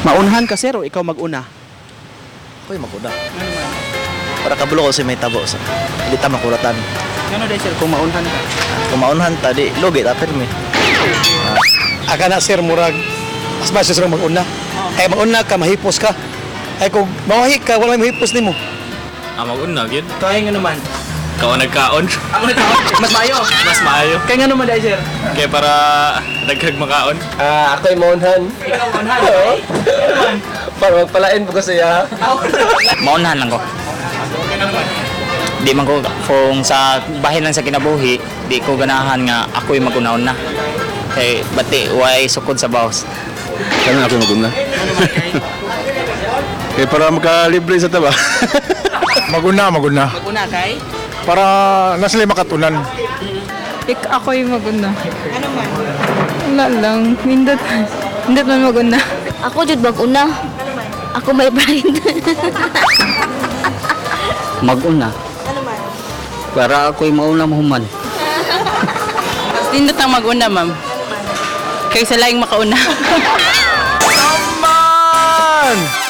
Maunahan ka sir o ikaw mag-una? Ako'y maguna. Para kabulo ko si may tabo sa. Hindi ta makulatan. Ano dahil sir kung maunahan ka? Kung maunahan ta, di logi ta pirmi. Aka na sir murag mas basta sir mag-una. Ay mag-una ka mahipos ka. Ay kung mawahi ka wala mahipos nimo. Mag-una, yun. Kaya nga naman. Kaon nagkaon. Ako na tawag. Mas maayo. Mas maayo. Kaya nga naman dahil sir. Kaya para daghag makaon. Ako'y maunhan. Ikaw maunahan. Okay? Ano naman? Para magpalain po ko siya. Maunahan lang ko. Di man ko kung sa bahin lang sa kinabuhi, di ko ganahan nga ako'y mag-una-una. Kay bati way sukod sa bawas. Kaya ako maguna. Eh para makalibre sa taba. Maguna. Mag-una kay? Para nasa lima katunan. Ako'y maguna. Ano man? Wala lang. Hindot man maguna. Ako jud mag-una. Ako may blind. Mag-una. Para ako'y mauna mahuman. Hindot ang maguna, ma'am. Kaysa laing makauna. Man!